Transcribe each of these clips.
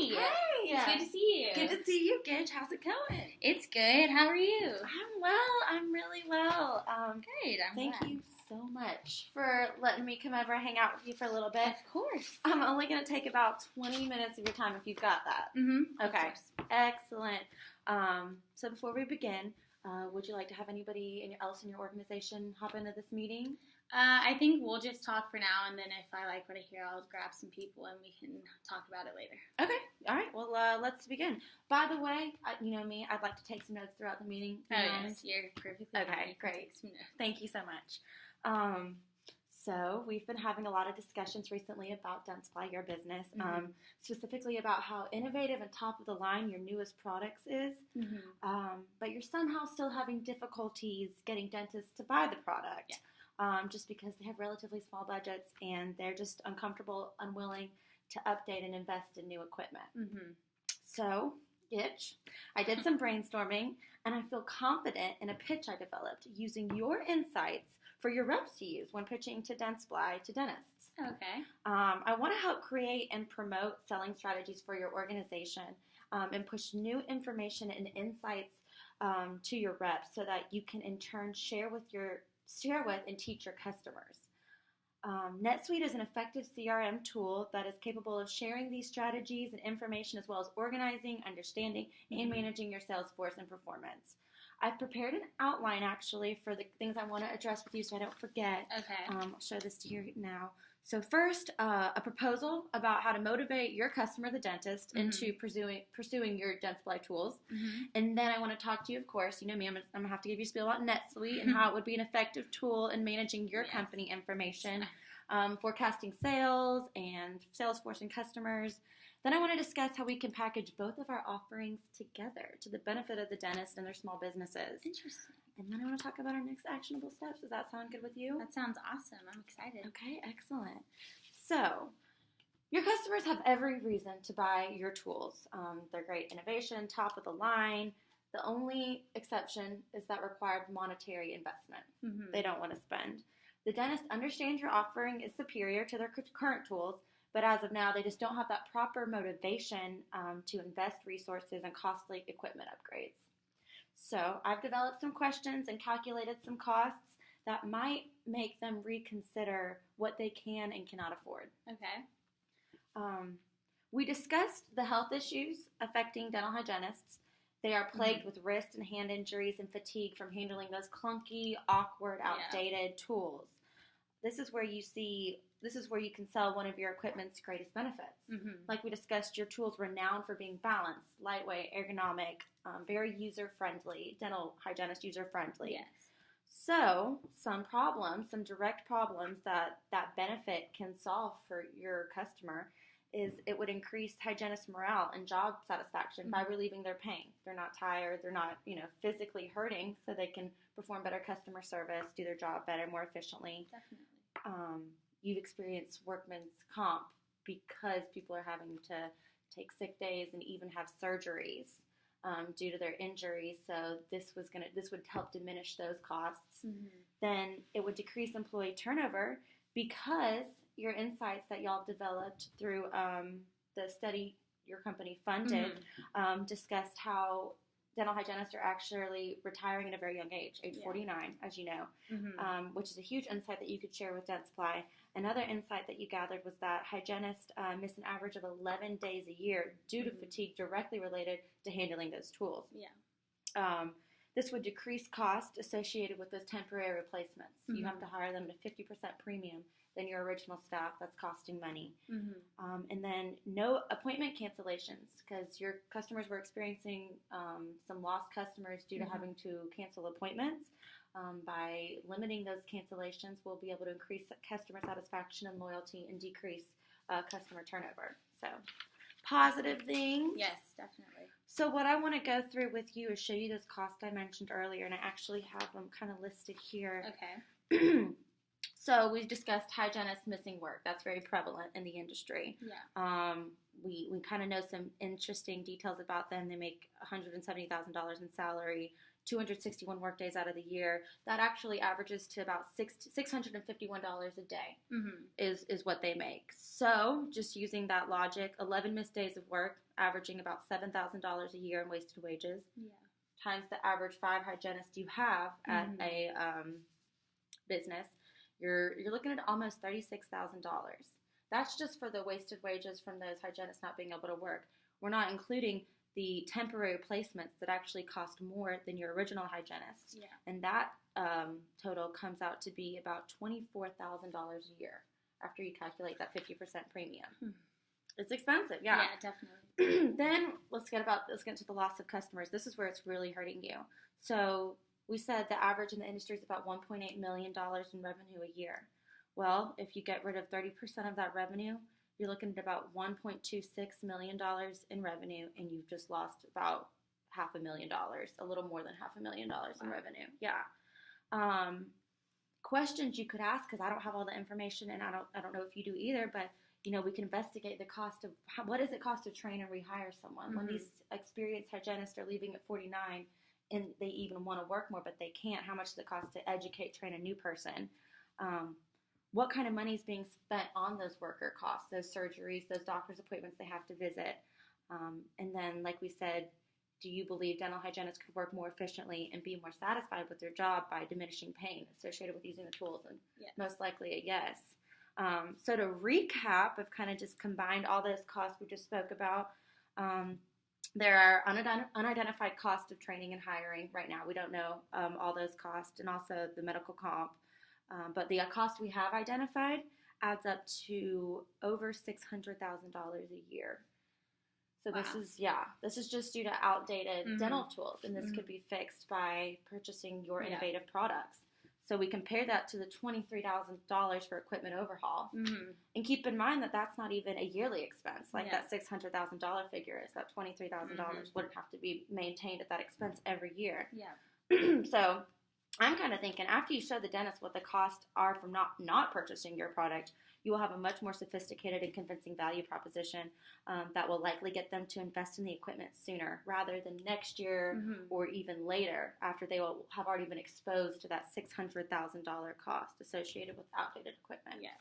Hi. It's good to see you. Good to see you, Gidge. How's it going? It's good. How are you? I'm well. I'm really well. Good. Thank you so much for letting me come over and hang out with you for a little bit. Of course. I'm only going to take about 20 minutes of your time if you've got that. Mm-hmm. Okay. Excellent. So before we begin, would you like to have anybody else in your organization hop into this meeting? I think we'll just talk for now, and then if I like what I hear, I'll grab some people and we can talk about it later. Okay. All right. Well, let's begin. By the way, you know me, I'd like to take some notes throughout the meeting. Yes, you're perfectly fine. Okay, great. Thank you so much. So we've been having a lot of discussions recently about Dentsply, your business, specifically about how innovative and top of the line your newest products is, but you're somehow still having difficulties getting dentists to buy the product. Yeah. Just because they have relatively small budgets and they're just uncomfortable, unwilling to update and invest in new equipment. So, Gitch, I did some brainstorming and I feel confident in a pitch I developed using your insights for your reps to use when pitching to Dentsply to dentists. Okay. I want to help create and promote selling strategies for your organization and push new information and insights to your reps so that you can in turn share with and teach your customers. Netsuite is an effective CRM tool that is capable of sharing these strategies and information as well as organizing, understanding, and managing your sales force and performance. I've prepared an outline actually for the things I want to address with you so I don't forget. Okay. I'll show this to you now. So first, a proposal about how to motivate your customer, the dentist, into pursuing your Dentsply tools. And then I want to talk to you, of course, you know me, I'm going to have to give you a spiel about Netsuite and how it would be an effective tool in managing your company information, forecasting sales and sales force and customers. Then I want to discuss how we can package both of our offerings together to the benefit of the dentist and their small businesses. Interesting. And then I want to talk about our next actionable steps. Does that sound good with you? That sounds awesome. I'm excited. Okay, excellent. So, your customers have every reason to buy your tools. They're great innovation, top of the line. The only exception is that required monetary investment. They don't want to spend. The dentist understands your offering is superior to their current tools, but as of now, they just don't have that proper motivation to invest resources in costly equipment upgrades. So I've developed some questions and calculated some costs that might make them reconsider what they can and cannot afford. Okay. We discussed the health issues affecting dental hygienists. They are plagued with wrist and hand injuries and fatigue from handling those clunky, awkward, outdated tools. This is where you can sell one of your equipment's greatest benefits. Like we discussed, your tool's renowned for being balanced, lightweight, ergonomic, very user-friendly, dental hygienist user-friendly. Yes. So, some direct problems that benefit can solve for your customer is it would increase hygienist morale and job satisfaction by relieving their pain. They're not tired, they're not, physically hurting, so they can perform better customer service, do their job better, more efficiently. Definitely. You've experienced workman's comp because people are having to take sick days and even have surgeries due to their injuries. So this would help diminish those costs. Then it would decrease employee turnover because your insights that y'all developed through the study your company funded discussed how dental hygienists are actually retiring at a very young age 49, as you know, which is a huge insight that you could share with Dentsply. Another insight that you gathered was that hygienists miss an average of 11 days a year due to fatigue directly related to handling those tools. This would decrease cost associated with those temporary replacements. You have to hire them at a 50% premium than your original staff. That's costing money. And then no appointment cancellations, because your customers were experiencing some lost customers due to having to cancel appointments. By limiting those cancellations, we'll be able to increase customer satisfaction and loyalty and decrease customer turnover. So, positive things. Yes, definitely. So what I want to go through with you is show you those costs I mentioned earlier, and I actually have them kind of listed here. Okay. So we've discussed hygienists missing work. That's very prevalent in the industry. Yeah. We kind of know some interesting details about them. They make $170,000 in salary, 261 work days out of the year, that actually averages to about $651 a day is what they make. So just using that logic, 11 missed days of work, averaging about $7,000 a year in wasted wages, times the average 5 hygienists you have at a business, you're looking at almost $36,000. That's just for the wasted wages from those hygienists not being able to work. We're not including the temporary placements that actually cost more than your original hygienist. Yeah. And that total comes out to be about $24,000 a year after you calculate that 50% premium. It's expensive, yeah. Yeah, definitely. Then let's get into the loss of customers. This is where it's really hurting you. So we said the average in the industry is about $1.8 million in revenue a year. Well, if you get rid of 30% of that revenue, you're looking at about $1.26 million in revenue, and you've just lost about $500,000, a little more than $500,000 in revenue. Yeah. Questions you could ask, because I don't have all the information, and I don't know if you do either, but we can investigate the cost of what does it cost to train and rehire someone when these experienced hygienists are leaving at 49 and they even want to work more, but they can't. How much does it cost to educate, train a new person? What kind of money is being spent on those worker costs, those surgeries, those doctor's appointments they have to visit? And then, like we said, do you believe dental hygienists could work more efficiently and be more satisfied with their job by diminishing pain associated with using the tools? And most likely a yes. So to recap, I've kind of just combined all those costs we just spoke about. There are unidentified costs of training and hiring right now. We don't know all those costs, and also the medical comp. But the cost we have identified adds up to over $600,000 a year. So this is just due to outdated dental tools, and this could be fixed by purchasing your innovative products. So we compare that to the $23,000 for equipment overhaul. And keep in mind that that's not even a yearly expense. Like that $600,000 figure is, that $23,000 wouldn't have to be maintained at that expense every year. Yeah. So I'm kind of thinking after you show the dentist what the costs are from not purchasing your product, you will have a much more sophisticated and convincing value proposition that will likely get them to invest in the equipment sooner rather than next year or even later after they will have already been exposed to that $600,000 cost associated with outdated equipment. Yes.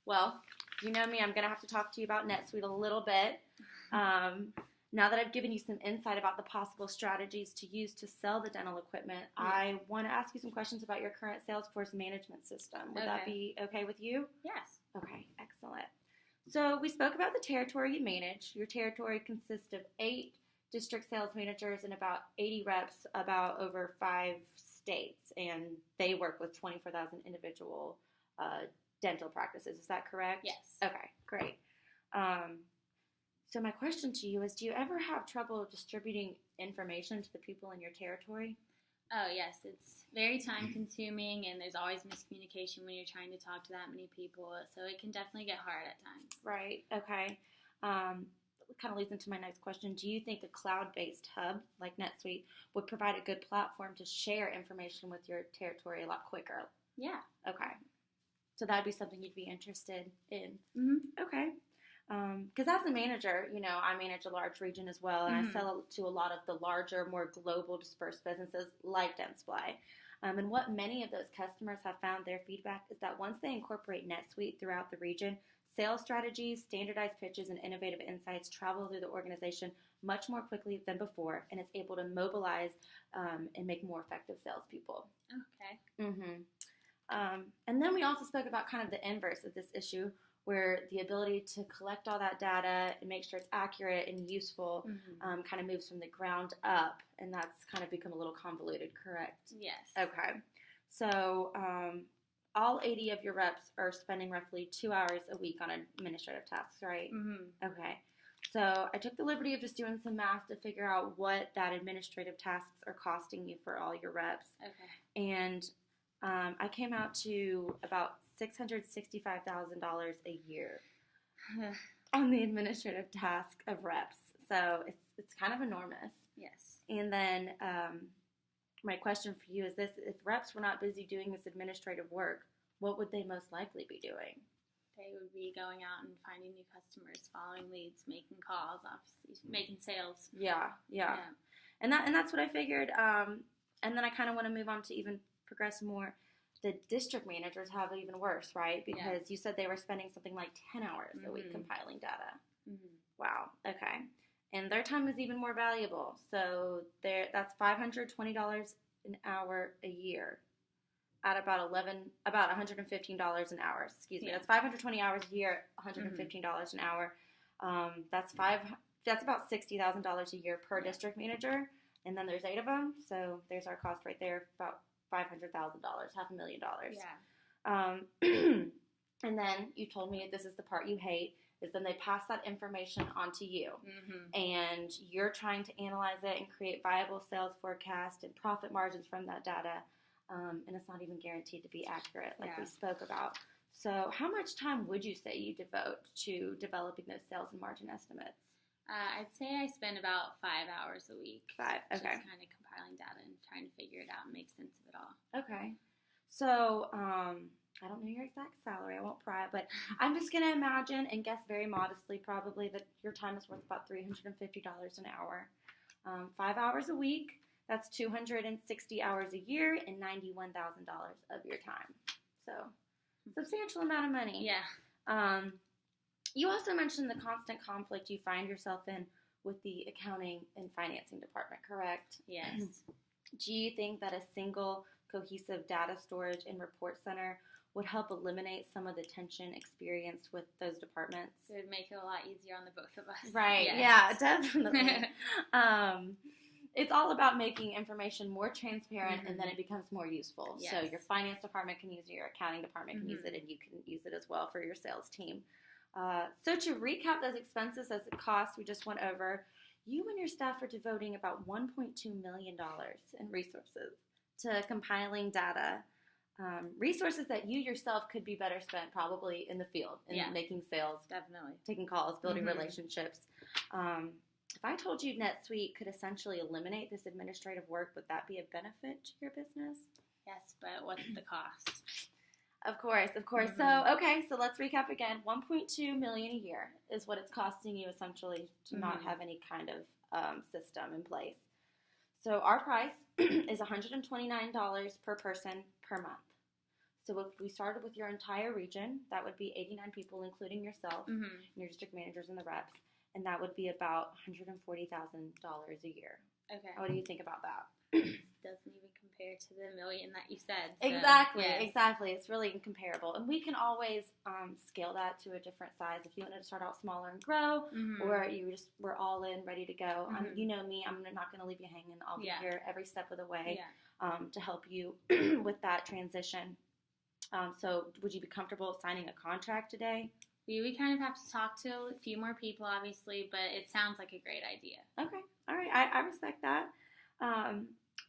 Well, you know me, I'm going to have to talk to you about Netsuite a little bit. Now that I've given you some insight about the possible strategies to use to sell the dental equipment, I want to ask you some questions about your current Salesforce management system. Would that be okay with you? Yes. Okay, excellent. So we spoke about the territory you manage. Your territory consists of 8 district sales managers and about 80 reps about over 5 states, and they work with 24,000 individual dental practices. Is that correct? Yes. Okay, great. So my question to you is, do you ever have trouble distributing information to the people in your territory? Oh, yes. It's very time consuming, and there's always miscommunication when you're trying to talk to that many people. So it can definitely get hard at times. Right. Okay. Kind of leads into my next question. Do you think a cloud-based hub like Netsuite would provide a good platform to share information with your territory a lot quicker? Yeah. Okay. So that'd be something you'd be interested in. Okay. Because as a manager, I manage a large region as well, and I sell to a lot of the larger, more global dispersed businesses like Dentsply. And what many of those customers have found, their feedback is that once they incorporate Netsuite throughout the region, sales strategies, standardized pitches, and innovative insights travel through the organization much more quickly than before, and it's able to mobilize and make more effective salespeople. Okay. And then we also spoke about kind of the inverse of this issue, where the ability to collect all that data and make sure it's accurate and useful kind of moves from the ground up, and that's kind of become a little convoluted, correct? Yes. Okay. So all 80 of your reps are spending roughly 2 hours a week on administrative tasks, right? Okay. So I took the liberty of just doing some math to figure out what that administrative tasks are costing you for all your reps. Okay. And I came out to about $665,000 a year on the administrative task of reps. So it's kind of enormous. Yes. And then my question for you is this: if reps were not busy doing this administrative work, what would they most likely be doing? They would be going out and finding new customers, following leads, making calls, obviously making sales. Yeah. And that's what I figured. And then I kind of want to move on to even progress more. The district managers have it even worse, right? Because you said they were spending something like 10 hours a week compiling data. Wow. Okay. And their time is even more valuable. So that's $520 an hour a year at about $115 an hour. Excuse me. That's 520 hours a year, $115 an hour. That's about $60,000 a year per district manager. And then there's 8 of them. So there's our cost right there, about $500,000, $500,000. Yeah. And then you told me this is the part you hate, is then they pass that information on to you. And you're trying to analyze it and create viable sales forecast and profit margins from that data. And it's not even guaranteed to be accurate like we spoke about. So how much time would you say you devote to developing those sales and margin estimates? I'd say I spend about 5 hours a week. 5, okay. Just kind of compiling data and trying to figure it out and make sense of it all. Okay. So, I don't know your exact salary, I won't pry, but I'm just going to imagine and guess very modestly probably that your time is worth about $350 an hour. 5 hours a week, that's 260 hours a year and $91,000 of your time. So, substantial amount of money. Yeah. You also mentioned the constant conflict you find yourself in with the accounting and financing department, correct? Yes. Do you think that a single cohesive data storage and report center would help eliminate some of the tension experienced with those departments? It would make it a lot easier on the both of us. Right. Yes. Yeah, definitely. It's all about making information more transparent and then it becomes more useful. Yes. So your finance department can use it, your accounting department can use it, and you can use it as well for your sales team. So to recap those expenses as a cost we just went over, you and your staff are devoting about $1.2 million in resources to compiling data, resources that you yourself could be better spent probably in the field, in making sales, definitely taking calls, building relationships. If I told you NetSuite could essentially eliminate this administrative work, would that be a benefit to your business? Yes, but what's the cost? Of course. So, okay, so let's recap again. $1.2 million a year is what it's costing you essentially to not have any kind of system in place. So our price is $129 per person per month. So if we started with your entire region, that would be 89 people, including yourself, and your district managers and the reps, and that would be about $140,000 a year. Okay. What do you think about that? Doesn't even compare to the $1 million that you said. So, exactly. It's really incomparable. And we can always scale that to a different size. If you wanted to start out smaller and grow, or you just were all in, ready to go. You know me, I'm not going to leave you hanging. I'll be here every step of the way to help you with that transition. So would you be comfortable signing a contract today? We kind of have to talk to a few more people, obviously, but it sounds like a great idea. Okay. All right. I respect that.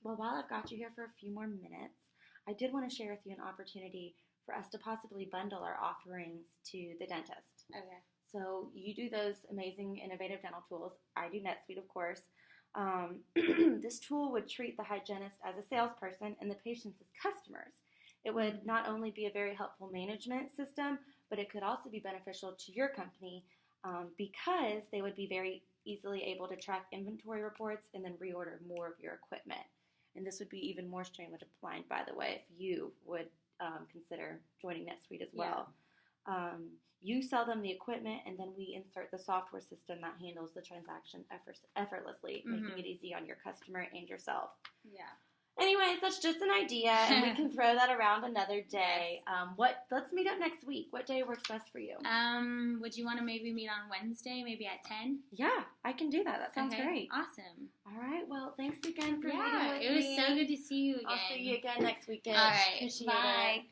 Well, while I've got you here for a few more minutes, I did want to share with you an opportunity for us to possibly bundle our offerings to the dentist. Okay. So you do those amazing, innovative dental tools. I do NetSuite, of course. This tool would treat the hygienist as a salesperson and the patients as customers. It would not only be a very helpful management system, but it could also be beneficial to your company because they would be very easily able to track inventory reports and then reorder more of your equipment. And this would be even more streamlined, by the way, if you would consider joining NetSuite as well. You sell them the equipment, and then we insert the software system that handles the transaction effortlessly, making it easy on your customer and yourself. Yeah. Anyways, that's just an idea, and we can throw that around another day. Yes. Let's meet up next week. What day works best for you? Would you want to maybe meet on Wednesday, maybe at 10? Yeah, I can do that. That sounds great. Awesome. All right. Well, thanks again for meeting with me. It was so good to see you again. I'll see you again next weekend. All right. Appreciate Bye. it.